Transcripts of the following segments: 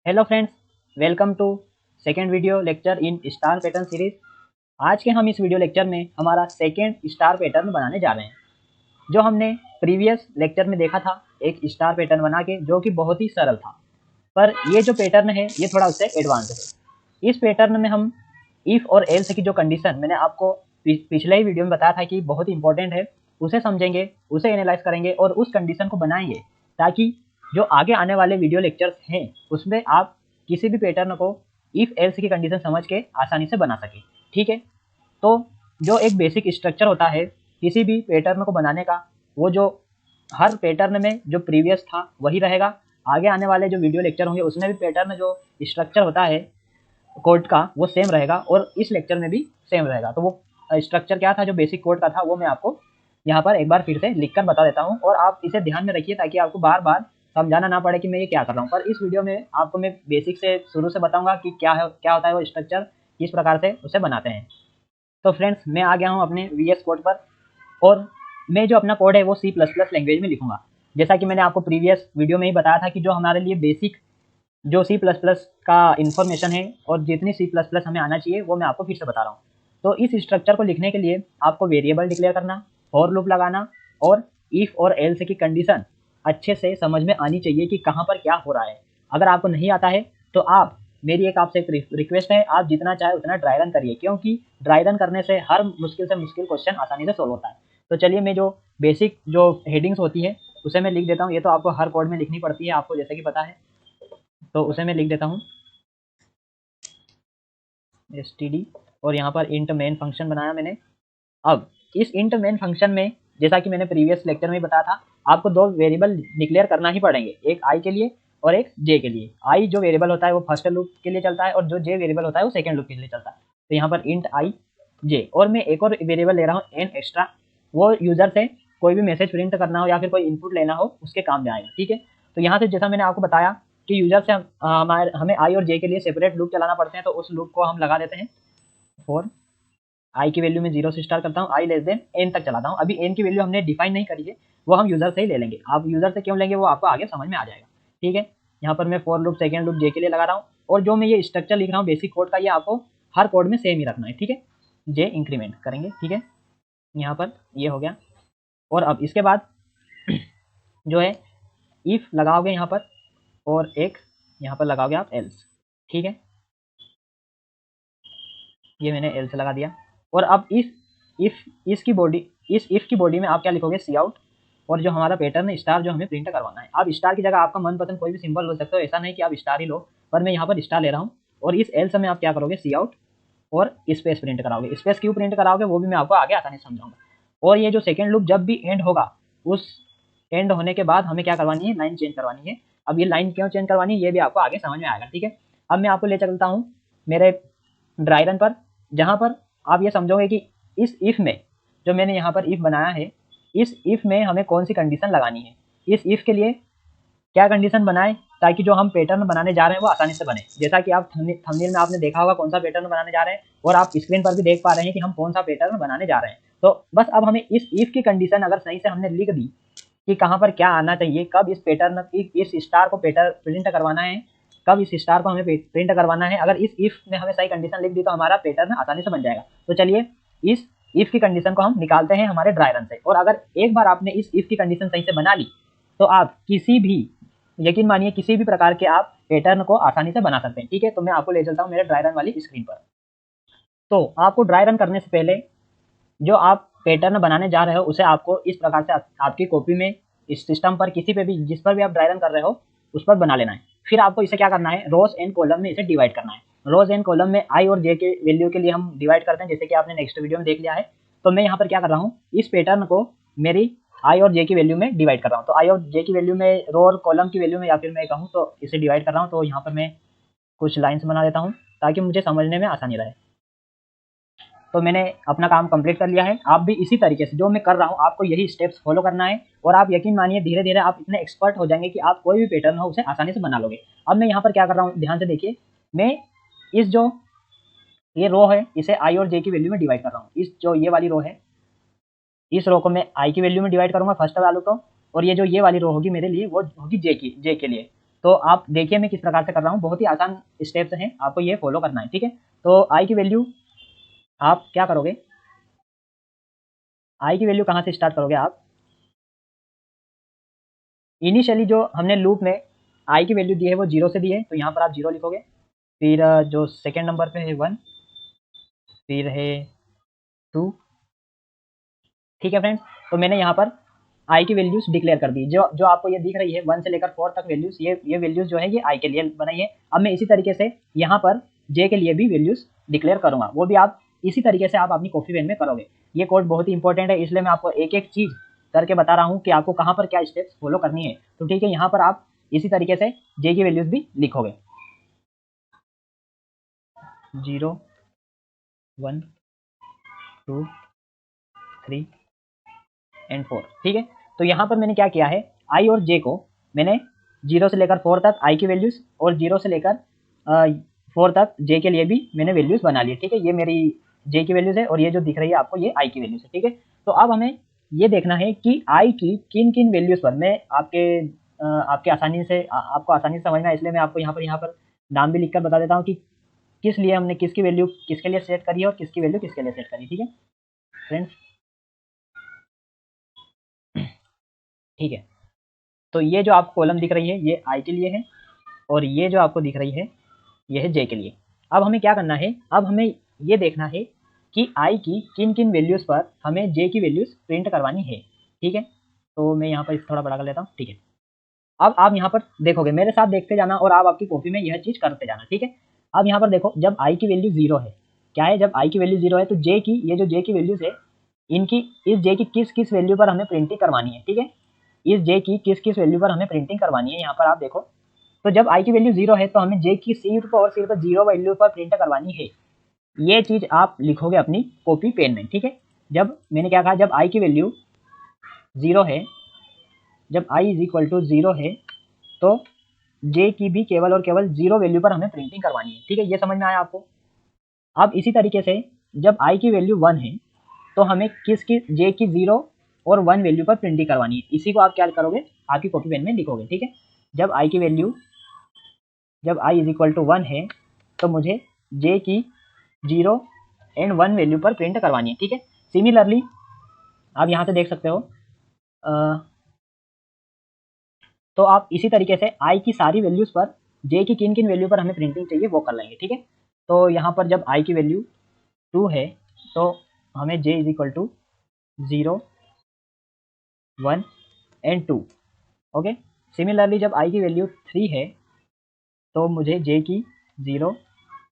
Hello friends, welcome to second video lecture in star pattern series. आज के हम इस वीडियो लेक्चर में हमारा सेकेंड स्टार पैटर्न बनाने जा रहे हैं। जो हमने प्रीवियस लेक्चर में देखा था एक स्टार पैटर्न बना के, जो कि बहुत ही सरल था, पर ये जो पैटर्न है ये थोड़ा उससे एडवांस है। इस पैटर्न में हम इफ़ और एल्स की जो कंडीशन मैंने आपको पिछले ही वीडियो में बताया था कि बहुत ही इंपॉर्टेंट है, उसे समझेंगे, उसे एनालाइज करेंगे और उस कंडीशन को बनाएंगे, ताकि जो आगे आने वाले वीडियो लेक्चर्स हैं उसमें आप किसी भी पैटर्न को इफ़ एल्स की कंडीशन समझ के आसानी से बना सकें। ठीक है, तो जो एक बेसिक स्ट्रक्चर होता है किसी भी पैटर्न को बनाने का, वो जो हर पैटर्न में जो प्रीवियस था वही रहेगा। आगे आने वाले जो वीडियो लेक्चर होंगे उसमें भी पैटर्न जो स्ट्रक्चर होता है कोड का वो सेम रहेगा और इस लेक्चर में भी सेम रहेगा। तो वो स्ट्रक्चर क्या था जो बेसिक कोड का था वो मैं आपको यहाँ पर एक बार फिर से लिखकर बता देता हूँ, और आप इसे ध्यान में रखिए ताकि आपको बार बार समझाना ना पड़े कि मैं ये क्या कर रहा हूँ। पर इस वीडियो में आपको मैं बेसिक से शुरू से बताऊंगा कि क्या है, क्या होता है वो स्ट्रक्चर, किस प्रकार से उसे बनाते हैं। तो फ्रेंड्स, मैं आ गया हूँ अपने VS कोड पर, और मैं जो अपना कोड है वो C++ लैंग्वेज में लिखूंगा। जैसा कि मैंने आपको प्रीवियस वीडियो में ही बताया था कि जो हमारे लिए बेसिक जो C++ का इन्फॉर्मेशन है और जितनी C++ हमें आना चाहिए वो मैं आपको फिर से बता रहा हूँ। तो इस स्ट्रक्चर को लिखने के लिए आपको वेरिएबल डिक्लेयर करना, फॉर लूप लगाना, और इफ़ और एल्स की कंडीशन अच्छे से समझ में आनी चाहिए कि कहाँ पर क्या हो रहा है। अगर आपको नहीं आता है तो आप, मेरी एक आपसे एक रिक्वेस्ट है, आप जितना चाहे उतना ड्राई रन करिए, क्योंकि ड्राई रन करने से हर मुश्किल से मुश्किल क्वेश्चन आसानी से सोल्व होता है। तो चलिए, मैं जो बेसिक जो हेडिंग्स होती है उसे मैं लिख देता हूँ। ये तो आपको हर कोड में लिखनी पड़ती है, आपको जैसे कि पता है, तो उसे मैं लिख देता हूँ std, और यहाँ पर इंट मेन फंक्शन बनाया मैंने। अब इस इंट मेन फंक्शन में, जैसा कि मैंने प्रीवियस लेक्चर में बताया था, आपको दो वेरिएबल डिक्लेयर करना ही पड़ेंगे, एक आई के लिए और एक जे के लिए। आई जो वेरिएबल होता है वो फर्स्ट लूप के लिए चलता है और जो जे वेरिएबल होता है वो सेकंड लूप के लिए चलता है। तो यहाँ पर इंट आई जे, और मैं एक और वेरिएबल ले रहा हूँ एन एक्स्ट्रा, वो यूजर से कोई भी मैसेज प्रिंट करना हो या फिर कोई इनपुट लेना हो उसके काम में आएगा। ठीक है, तो यहाँ से जैसा मैंने आपको बताया कि यूजर से हमें आई और जे के लिए सेपरेट लूप चलाना पड़ते हैं, तो उस लूप को हम लगा देते हैं फॉर आई की वैल्यू में 0 से स्टार्ट करता हूँ, आई लेस देन एन तक चलाता हूँ। अभी एन की वैल्यू हमने डिफाइन नहीं करी है, वो हम यूजर से ही ले लेंगे। आप यूजर से क्यों लेंगे वो आपको आगे समझ में आ जाएगा। ठीक है, यहाँ पर मैं फॉर लूप सेकेंड लूप जे के लिए लगा रहा हूँ, और जो मैं ये स्ट्रक्चर लिख रहा हूँ बेसिक कोड का, ये आपको हर कोड में सेम ही रखना है। ठीक है, जे इंक्रीमेंट करेंगे। ठीक है, यहाँ पर ये हो गया, और अब इसके बाद जो है इफ लगाओगे यहाँ पर, और एक यहाँ पर लगाओगे आप एल्स। ठीक है, ये मैंने एल्स लगा दिया, और अब इफ इसकी बॉडी, इस इफ की बॉडी में आप क्या लिखोगे, सी आउट, और जो हमारा पैटर्न है स्टार जो हमें प्रिंट करवाना है। आप स्टार की जगह आपका मनपसंद कोई भी सिंबल हो सकता है, ऐसा नहीं कि आप स्टार ही लो, पर मैं यहाँ पर स्टार ले रहा हूँ। और इस एल्स में आप क्या करोगे, सी आउट और स्पेस प्रिंट कराओगे। स्पेस क्यों प्रिंट कराओगे वो भी मैं आपको आगे आसानी से समझाऊंगा। और ये जो सेकेंड लूप जब भी एंड होगा, उस एंड होने के बाद हमें क्या करवानी है, लाइन चेंज करवानी है। अब ये लाइन क्यों चेंज करवानी है ये भी आपको आगे समझ में आएगा। ठीक है, अब मैं आपको ले चलता हूँ मेरे ड्राई रन पर, जहाँ पर आप ये समझोगे कि इस इफ में, जो मैंने यहाँ पर इफ बनाया है, इस इफ में हमें कौन सी कंडीशन लगानी है। इस इफ के लिए क्या कंडीशन बनाए ताकि जो हम पैटर्न बनाने जा रहे हैं वो आसानी से बने। जैसा कि आप थंबनेल में आपने देखा होगा कौन सा पैटर्न बनाने जा रहे हैं, और आप स्क्रीन पर भी देख पा रहे हैं कि हम कौन सा पैटर्न बनाने जा रहे हैं। तो बस अब हमें इस इफ की कंडीशन अगर सही से हमने लिख दी कि कहाँ पर क्या आना चाहिए, कब इस पैटर्न, इस स्टार को पैटर्न प्रिंट करवाना है, कब इस स्टार को हमें प्रिंट करवाना है, अगर इस इफ में हमें सही कंडीशन लिख दी तो हमारा पैटर्न आसानी से बन जाएगा। तो चलिए इस इफ की कंडीशन को हम निकालते हैं हमारे ड्राई रन से, और अगर एक बार आपने इस इफ की कंडीशन सही से बना ली तो आप किसी भी, यकीन मानिए किसी भी प्रकार के आप पैटर्न को आसानी से बना सकते हैं। ठीक है, तो मैं आपको ले चलता हूँ मेरे ड्राई रन वाली स्क्रीन पर। तो आपको ड्राई रन करने से पहले जो आप पैटर्न बनाने जा रहे हो उसे आपको इस प्रकार से आपकी कॉपी में, इस सिस्टम पर, किसी पे भी, जिस पर भी आप ड्राई रन कर रहे हो उस पर बना लेना है। फिर आपको इसे क्या करना है, रोज एंड कॉलम में इसे डिवाइड करना है। रोज एंड कॉलम में आई और जे के वैल्यू के लिए हम डिवाइड करते हैं, जैसे कि आपने नेक्स्ट वीडियो में देख लिया है। तो मैं यहाँ पर क्या कर रहा हूँ, इस पैटर्न को मेरी आई और जे की वैल्यू में डिवाइड कर रहा हूँ। तो आई और जे की वैल्यू में, रो और कॉलम की वैल्यू में, या फिर मैं कहूँ तो इसे डिवाइड कर रहा हूँ। तो यहाँ पर मैं कुछ लाइन्स बना देता हूँ ताकि मुझे समझने में आसानी रहे। तो मैंने अपना काम कंप्लीट कर लिया है। आप भी इसी तरीके से जो मैं कर रहा हूँ आपको यही स्टेप्स फॉलो करना है, और आप यकीन मानिए धीरे धीरे आप इतने एक्सपर्ट हो जाएंगे कि आप कोई भी पैटर्न हो उसे आसानी से बना लोगे। अब मैं यहाँ पर क्या कर रहा हूँ, ध्यान से देखिए, मैं इस जो ये रो है इसे आई और जे की वैल्यू में डिवाइड कर रहा हूँ। इस जो ये वाली रो है, इस रो को मैं आई की वैल्यू में डिवाइड करूंगा फर्स्ट वालों को, और ये जो ये वाली रो होगी मेरे लिए वो होगी जे के लिए। तो आप देखिए मैं किस प्रकार से कर रहा हूँ, बहुत ही आसान स्टेप्स हैं, आपको ये फॉलो करना है, ठीक है। तो आई की वैल्यू आप क्या करोगे, आई की वैल्यू कहाँ से स्टार्ट करोगे आप, इनिशियली जो हमने लूप में आई की वैल्यू दी है वो 0 से दी है, तो यहाँ पर आप 0 लिखोगे। फिर जो सेकेंड नंबर पे है 1, फिर है 2, ठीक है फ्रेंड्स। तो मैंने यहाँ पर आई की वैल्यूज डिक्लेयर कर दी, जो जो आपको ये दिख रही है 1 से लेकर 4 तक वैल्यूज, ये वैल्यूज जो है ये आई के लिए बनाई है। अब मैं इसी तरीके से यहाँ पर जे के लिए भी वैल्यूज डिक्लेयर करूंगा, वो भी आप इसी तरीके से आप अपनी कॉपी पेन में करोगे। ये कोड बहुत ही इंपॉर्टेंट है, इसलिए मैं आपको एक एक चीज करके बता रहा हूँ कि आपको कहाँ पर क्या स्टेप्स फॉलो करनी है। तो ठीक है, यहाँ पर आप इसी तरीके से जे की वैल्यूज भी लिखोगे, 0 1 2 3 एंड 4, ठीक है। तो यहाँ पर मैंने क्या किया है, आई और जे को मैंने 0 से लेकर 4 तक आई की वैल्यूज और 0 से लेकर 4 तक जे के लिए भी मैंने वैल्यूज बना ली, ठीक है। ये मेरी जे की वैल्यूज है और ये जो दिख रही है आपको ये आई की वैल्यूज है, ठीक है। तो अब हमें ये देखना है कि आई की किन किन वैल्यूज पर, मैं आपके आसानी से आपको आसानी से समझना है, इसलिए मैं आपको यहाँ पर नाम भी लिखकर बता देता हूँ कि किस लिए हमने किसकी वैल्यू किसके लिए सेट करी है और किसकी वैल्यू किसके लिए सेट करी, ठीक है फ्रेंड्स, ठीक है। तो ये जो आपको कॉलम दिख रही है ये आई के लिए है और ये जो आपको दिख रही है ये है जे के लिए। अब हमें क्या करना है, अब हमें ये देखना है कि आई की किन किन वैल्यूज़ पर हमें जे की वैल्यूज़ प्रिंट करवानी है, ठीक है। तो मैं यहाँ पर इसे थोड़ा बड़ा कर लेता हूँ, ठीक है। अब आप यहाँ पर देखोगे, मेरे साथ देखते जाना और आप आपकी कॉपी में यह चीज़ करते जाना, ठीक है। अब यहाँ पर देखो, जब आई की वैल्यू 0 है, क्या है, जब आई की वैल्यू 0 है तो जे की, ये जो जे की वैल्यूज़ है, इनकी इस जे की किस किस वैल्यू पर हमें प्रिंटिंग करवानी है, ठीक है। इस जे की किस किस वैल्यू पर हमें प्रिंटिंग करवानी है, यहाँ पर आप देखो। तो जब आई की वैल्यू 0 है तो हमें जे की सिर्फ और सिर्फ 0 वैल्यू पर प्रिंट करवानी है। ये चीज़ आप लिखोगे अपनी कॉपी पेन में, ठीक है। जब मैंने क्या कहा, जब आई की वैल्यू 0 है, जब आई इज इक्वल टू 0 है तो जे की भी केवल और केवल 0 वैल्यू पर हमें प्रिंटिंग करवानी है, ठीक है। ये समझ में आया आपको। अब इसी तरीके से जब आई की वैल्यू 1 है तो हमें किसकी, जे की 0 और 1 वैल्यू पर प्रिंटिंग करवानी है। इसी को आप क्या करोगे, आपकी कॉपी पेन में लिखोगे, ठीक है। जब आई की वैल्यू, जब आई इज इक्वल टू 1 है तो मुझे जे की 0 एंड 1 वैल्यू पर प्रिंट करवानी है, ठीक है। सिमिलरली आप यहाँ से देख सकते हो, तो आप इसी तरीके से आई की सारी वैल्यूज़ पर जे की किन किन वैल्यू पर हमें प्रिंटिंग चाहिए वो कर लेंगे, ठीक है। तो यहाँ पर जब आई की वैल्यू 2 है तो हमें j is equal to 0 1 and 2, okay. Similarly जब आई की वैल्यू 3 है तो मुझे जे की 0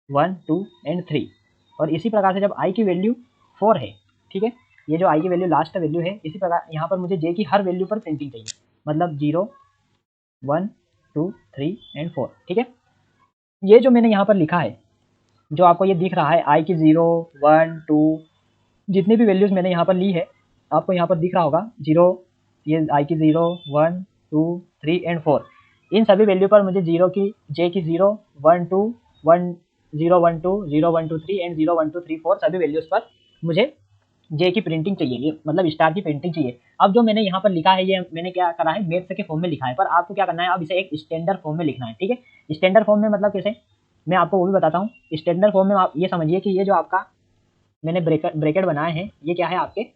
1 2 एंड 3, और इसी प्रकार से जब आई की वैल्यू 4 है, ठीक है, ये जो आई की वैल्यू लास्ट वैल्यू है, इसी प्रकार यहाँ पर मुझे जे की हर वैल्यू पर प्रिंटिंग चाहिए, मतलब 0 1 2 3 एंड 4, ठीक है। ये जो मैंने यहाँ पर लिखा है, जो आपको ये दिख रहा है आई की 0 1 2, जितनी भी वैल्यूज़ मैंने यहाँ पर ली है आपको यहाँ पर दिख रहा होगा 0, ये आई की 0 1 2 3 एंड 4, इन सभी वैल्यू पर मुझे जे की 0 1 2 1 0 1 2 0 1 2 3 एंड 0 1 2 3 4 सभी वैल्यूज़ पर मुझे जे की प्रिंटिंग चाहिए, ये मतलब स्टार की प्रिंटिंग चाहिए। अब जो मैंने यहाँ पर लिखा है ये मैंने क्या करा है, मैथ्स के फॉर्म में लिखा है, पर आपको क्या करना है, अब इसे एक स्टैंडर्ड फॉर्म में लिखना है, ठीक है। स्टैंडर्ड फॉर्म में मतलब कैसे, मैं आपको वो भी बताता हूँ। स्टैंडर्ड फॉर्म में आप ये समझिए कि ये जो आपका मैंने ब्रैकेट बनाए हैं, ये क्या है आपके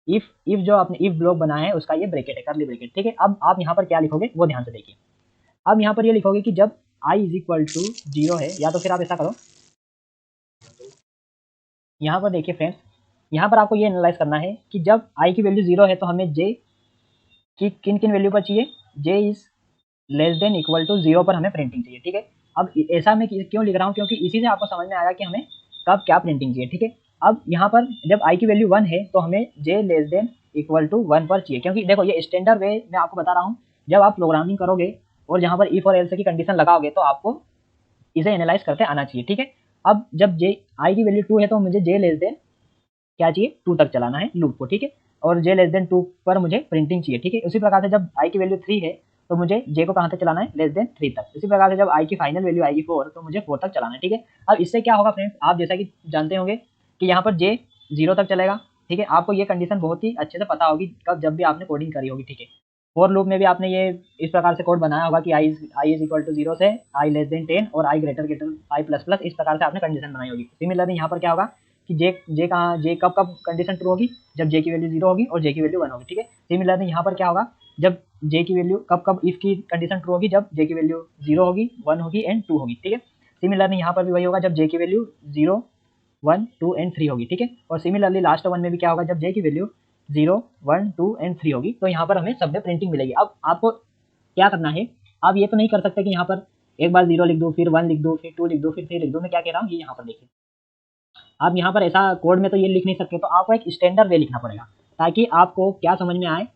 इफ जो आपने इफ ब्लॉक बनाया है उसका ये ब्रैकेट है, करली ब्रैकेट, ठीक है। अब आप यहाँ पर क्या लिखोगे वो ध्यान से देखिए। अब यहाँ पर ये लिखोगे कि जब आई इज इक्वल टू 0 है, या तो फिर आप ऐसा करो, यहाँ पर देखिए फ्रेंड्स, यहाँ पर आपको ये एनालाइज करना है कि जब आई की वैल्यू 0 है तो हमें जे की किन किन वैल्यू पर चाहिए, j is less than equal to 0 पर हमें प्रिंटिंग चाहिए, ठीक है। अब ऐसा मैं क्यों लिख रहा हूँ, क्योंकि इसी से आपको समझ में आया कि हमें कब क्या प्रिंटिंग चाहिए, ठीक है। अब यहाँ पर जब आई की वैल्यू 1 है तो हमें जे लेस देन इक्वल टू 1 पर चाहिए, क्योंकि देखो ये स्टैंडर्ड वे मैं आपको बता रहा हूँ। जब आप प्रोग्रामिंग करोगे और जहाँ पर इफ और एल्स की कंडीशन लगाओगे तो आपको इसे एनालाइज करते आना चाहिए, ठीक है। अब जब जे आई की वैल्यू 2 है तो मुझे जे लेस देन क्या चाहिए, 2 तक चलाना है लूप को, ठीक है। और जे लेस देन 2 पर मुझे प्रिंटिंग चाहिए, ठीक है। उसी प्रकार से जब आई की वैल्यू 3 है तो मुझे जे को कहाँ तक चलाना है, लेस देन 3 तक। इसी प्रकार से जब आई की फाइनल वैल्यू आएगी 4 तो मुझे 4 तक चलाना है, ठीक है। अब इससे क्या होगा फ्रेंड्स, आप जैसा कि जानते होंगे कि यहाँ पर जे 0 तक चलेगा, ठीक है। आपको ये कंडीशन बहुत ही अच्छे से पता होगी कब, जब भी आपने कोडिंग करी होगी, ठीक है। फॉर लूप में भी आपने ये इस प्रकार से कोड बनाया होगा कि आई इज इक्वल टू 0 से आई लेस देन 10 और आई ग्रेटर आई प्लस प्लस, इस प्रकार से आपने कंडीशन बनाई होगी। सिमिलरली यहाँ पर क्या होगा कि जे कब कब कंडीशन ट्रू होगी, जब जे की वैल्यू 0 होगी और जे की वैल्यू 1 होगी, ठीक है। सिमिलरली यहाँ पर क्या होगा, जब जे की वैल्यू कब इफ की कंडीशन ट्रू होगी, जब जे की वैल्यू 0 होगी, 1 होगी एंड 2 होगी, ठीक है। सिमिलरली यहाँ पर भी वही होगा, जब जे की वैल्यू 0, 1, 2 एंड 3 होगी, ठीक है। और सिमिलरली लास्ट वन में भी क्या होगा, जब जे की वैल्यू 0, 1, 2 एंड 3 होगी, तो यहाँ पर हमें सब में प्रिंटिंग मिलेगी। अब आपको क्या करना है, आप ये तो नहीं कर सकते कि यहाँ पर एक बार 0 लिख दूँ, फिर 1 लिख दूँ, फिर 2 लिख दूँ, फिर 3 लिख दूँ। मैं क्या कह रहा हूँ, ये यहाँ पर देखिए, आप यहाँ पर ऐसा कोड में तो ये लिख नहीं सकते, तो आपको एक स्टैंडर्ड वे लिखना पड़ेगा ताकि आपको क्या समझ में आए,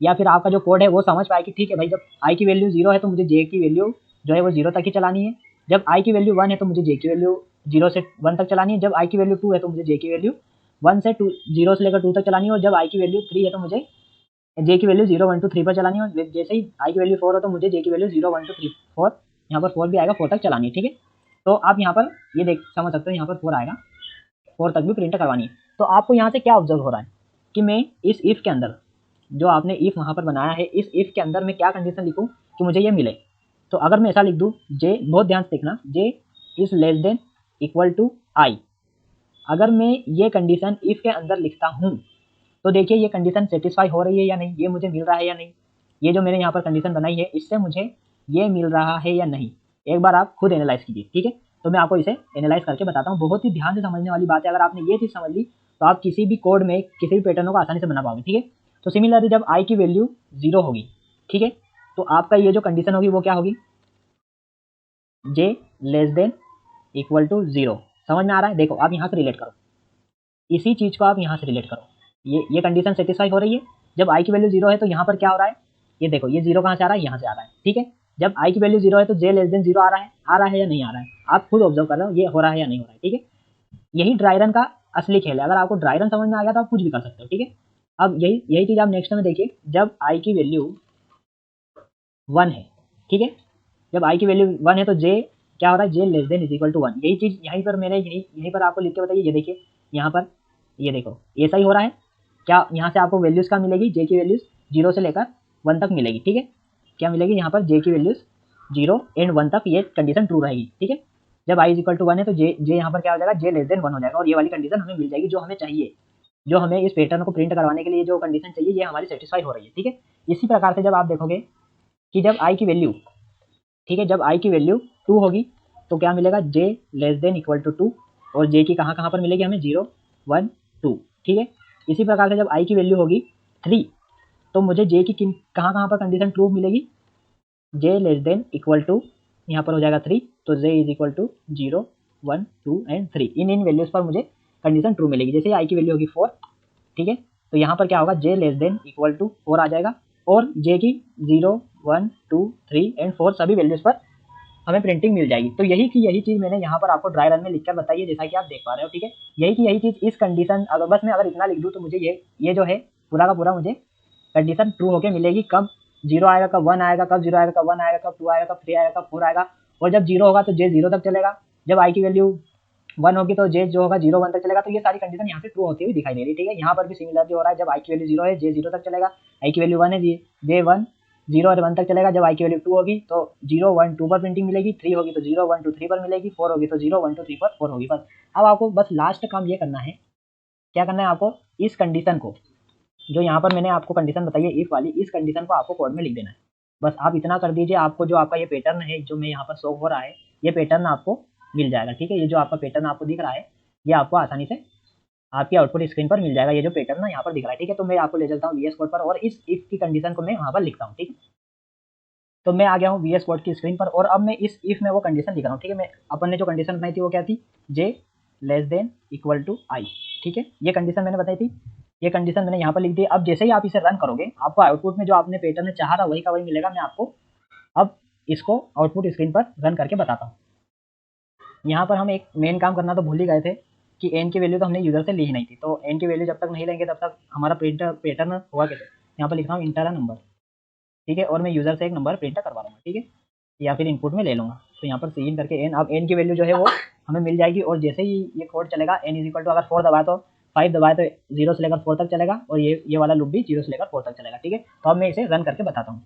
या फिर आपका जो कोड है वो समझ पाए कि ठीक है भाई, जब आई की वैल्यू 0 है तो मुझे जे की वैल्यू जो है वो 0 तक ही चलानी है, जब आई की वैल्यू 1 है तो मुझे जे की वैल्यू 0 से 1 तक चलानी है, जब आई की वैल्यू 2 है तो मुझे जे की वैल्यू 1 से 0 से लेकर 2 तक चलानी है, और जब आई की वैल्यू 3 है तो मुझे जे की वैल्यू 0, 1, 2, 3 पर चलानी है, और जैसे ही आई की वैल्यू 4 हो तो मुझे जे की वैल्यू 0, 1, 2, 3, 4, यहाँ पर 4 भी आएगा, 4 तक चलानी है, ठीक है। तो आप यहाँ पर ये देख समझ सकते हो, यहाँ पर 4 आएगा, 4 तक भी प्रिंट करवानी है। तो आपको यहाँ से क्या ऑब्जर्व हो रहा है कि मैं इस इफ के अंदर जो आपने इफ वहाँ पर बनाया है, इस इफ के अंदर मैं क्या कंडीशन लिखूँ कि मुझे ये मिले। तो अगर मैं ऐसा लिख दूँ, जे, बहुत ध्यान से देखना, j is less than equal to i, अगर मैं ये कंडीशन इफ के अंदर लिखता हूँ तो देखिए ये कंडीशन सेटिस्फाई हो रही है या नहीं, ये मुझे मिल रहा है या नहीं, ये जो मैंने यहाँ पर कंडीशन बनाई है इससे मुझे ये मिल रहा है या नहीं, एक बार आप खुद एनालाइज कीजिए, ठीक है। तो मैं आपको इसे एनालाइज करके बताता हूँ, बहुत ही ध्यान से समझने वाली बात है। अगर आपने ये चीज़ समझ ली तो आप किसी भी कोड में किसी भी पैटर्न को आसानी से बना पाओगे, ठीक है। तो सिमिलरली जब आई की वैल्यू 0 होगी, ठीक है, तो आपका ये जो कंडीशन होगी वो क्या होगी, जे लेस देन इक्वल टू 0। समझ में आ रहा है, देखो आप यहाँ से रिलेट करो, इसी चीज़ को आप यहाँ से रिलेट करो, ये कंडीशन सेटिस्फाई हो रही है, जब आई की वैल्यू 0 है तो यहाँ पर क्या हो रहा है, ये देखो ये 0 कहाँ से आ रहा है, यहाँ से आ रहा है, ठीक है। जब आई की वैल्यू 0 है तो जे लेस देन 0 आ रहा है या नहीं आ रहा है, आप खुद ऑब्जर्व कर रहे हो ये हो रहा है या नहीं हो रहा है, ठीक है। यही ड्राई रन का असली खेल है, अगर आपको ड्राई रन समझ में आ गया तो आप कुछ भी कर सकते हो, ठीक है। अब यही चीज़ आप नेक्स्ट में देखिए, जब आई की वैल्यू 1 है, ठीक है, जब आई की वैल्यू 1 है तो जे क्या हो रहा है, j less than is equal to 1। यही चीज़ यहीं पर मैंने यहीं पर आपको लिख के बताइए, ये देखिए यहाँ पर, ये देखो ऐसा ही हो रहा है क्या, यहाँ से आपको वैल्यूज़ क्या मिलेगी, जे की वैल्यूज़ 0 से लेकर 1 तक मिलेगी, ठीक है। क्या मिलेगी यहाँ पर, जे की वैल्यूज़ 0 एंड 1 तक, ये कंडीशन ट्रू रहेगी, ठीक है। जब आई इज इक्वल टू 1 है तो जे यहाँ पर क्या हो जाएगा, जे लेस देन 1 हो जाएगा, और ये वाली कंडीशन हमें मिल जाएगी जो हमें चाहिए, जो हमें इस पैटर्न को प्रिंट करवाने के लिए जो कंडीशन चाहिए ये हमारी सेटिस्फाई हो रही है, ठीक है। इसी प्रकार से जब आप देखोगे कि जब आई की वैल्यू, ठीक है, जब आई की वैल्यू 2 होगी तो क्या मिलेगा, जे लेस देन इक्वल टू 2, और जे की कहाँ कहाँ पर मिलेगी हमें, 0, 1, 2, ठीक है। इसी प्रकार से जब आई की वैल्यू होगी 3 तो मुझे जे की कहाँ कहाँ पर कंडीशन ट्रू मिलेगी, j less than equal to, यहाँ पर हो जाएगा 3, तो j is equal to 0, 1, 2 and 3, इन वैल्यूज़ पर मुझे कंडीशन ट्रू मिलेगी। जैसे आई की वैल्यू होगी 4, ठीक है, तो यहाँ पर क्या होगा, जे लेस देन इक्वल टू 4 आ जाएगा, और जे की 0, 1, 2, 3 एंड 4 सभी वैल्यूज़ पर हमें प्रिंटिंग मिल जाएगी। तो यही चीज़ मैंने यहाँ पर आपको ड्राई रन में लिखकर बताई है, जैसा कि आप देख पा रहे हो, ठीक है। यही चीज़ इस कंडीशन, अगर बस मैं अगर इतना लिख दूँ तो मुझे ये जो है पूरा का पूरा मुझे कंडीशन ट्रू होके मिलेगी, कब 0 आएगा, कब 1 आएगा, कब 0 आएगा, कब 1 आएगा, कब 2 आएगा, कब 3 आएगा, कब 4 आएगा, और जब 0 होगा तो जे 0 तक चलेगा, जब आई की वैल्यू 1 होगी तो जे जो होगा 0, 1 तक चलेगा। तो ये सारी कंडीशन यहाँ से ट्रू होती हुई दिखाई दे रही है, ठीक है। यहाँ पर भी सिमिलरली हो रहा है, जब आई की वैल्यू 0 है जे 0 तक चलेगा, आई की वैल्यू 1 है जे 1, 0 और 1 तक चलेगा, जब आई की वैल्यू 2 होगी तो 0, 1, 2 पर प्रिंटिंग मिलेगी, 3 होगी तो 0, 1, 2, 3 पर मिलेगी, 4 होगी तो 0, 1, 2, 3 पर 4 होगी, बस। अब आपको बस लास्ट काम ये करना है, क्या करना है आपको, इस कंडीशन को जो यहाँ पर मैंने आपको कंडीशन बताई है इफ वाली, इस कंडीशन को आपको कोड में लिख देना है। बस आप इतना कर दीजिए, आपको जो आपका ये पैटर्न है जो मैं यहाँ पर शो हो रहा है, ये पैटर्न आपको मिल जाएगा, ठीक है। ये जो आपका पैटर्न आपको दिख रहा है ये आपको आसानी से आपकी आउटपुट स्क्रीन पर मिल जाएगा, ये जो पैटर्न ना यहाँ पर दिख रहा है, ठीक है। तो मैं आपको ले चलता हूँ वीएस कोड पर, और इस इफ की कंडीशन को मैं वहाँ पर लिखता हूँ, ठीक है। तो मैं आ गया हूँ वीएस कोड की स्क्रीन पर, और अब मैं इस इफ में वो कंडीशन लिख रहा हूँ, ठीक है। मैं अपन ने जो कंडीशन बनाई थी वो क्या थी, जे लेस देन इक्वल टू आई, ठीक है। ये कंडीशन मैंने बताई थी, ये कंडीशन मैंने यहाँ पर लिख दी। अब जैसे ही आप इसे रन करोगे आपको आउटपुट में जो आपने पैटर्न चाहा था वही का वही मिलेगा। मैं आपको अब इसको आउटपुट स्क्रीन पर रन करके बताता हूँ। यहाँ पर हम एक मेन काम करना तो भूल ही गए थे कि एन की वैल्यू तो हमने यूजर से ली ही नहीं थी, तो एन की वैल्यू जब तक नहीं लेंगे तब तक हमारा पैटर्न हुआ कैसे। यहाँ पर लिख रहा हूँ इंटर अ नंबर, ठीक है, और मैं यूजर से एक नंबर प्रिंट करवा लूँगा, ठीक है, या फिर इनपुट में ले लूँगा। तो यहाँ पर सी इन करके एन, अब एन की वैल्यू जो है वो हमें मिल जाएगी, और जैसे ही ये कोड चलेगा एन इज इक्वल टू, अगर 4 दबाए तो 5 दबाए तो 0 से लेकर 4 तक चलेगा, और ये वाला लूप भी 0 से लेकर 4 तक चलेगा। ठीक है, तो अब मैं इसे रन करके बताता हूँ।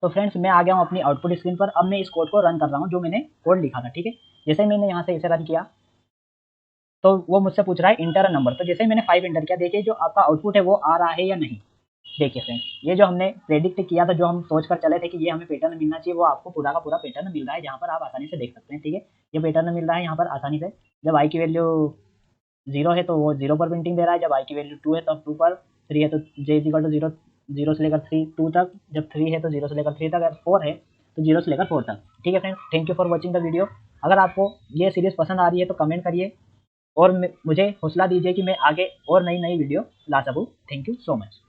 तो फ्रेंड्स मैं आ गया हूँ अपनी आउटपुट स्क्रीन पर। अब मैं इस कोड को रन कर रहा हूँ जो मैंने कोड लिखा था। ठीक है, जैसे ही मैंने यहाँ से इसे रन किया तो वो मुझसे पूछ रहा है इंटर अ नंबर। तो जैसे ही मैंने 5 इंटर किया, देखिए जो आपका आउटपुट है वो आ रहा है या नहीं। देखिए फ्रेंड्स, ये जो हमने प्रेडिक्ट किया था, जो हम सोच कर चले थे कि ये हमें पैटर्न मिलना चाहिए, वो आपको पूरा का पूरा पैटर्न मिल रहा है, जहाँ पर आप आसानी से देख सकते हैं। ठीक है, ये पैटर्न मिल रहा है यहाँ पर आसानी से। जब आई की वैल्यू 0 है तो वो 0 पर प्रिंटिंग दे रहा है, जब आई की वैल्यू 2 है तब 2 पर, 3 है तो j इक्वल टू 0, 0 से लेकर 3 2 तक, जब 3 है तो 0 से लेकर 3 तक, अगर 4 है तो 0 से लेकर 4 तक। ठीक है friends, thank you for watching the video. अगर आपको ये सीरीज़ पसंद आ रही है तो कमेंट करिए, और मुझे हौसला दीजिए कि मैं आगे और नई नई वीडियो ला सकूँ। Thank you so much.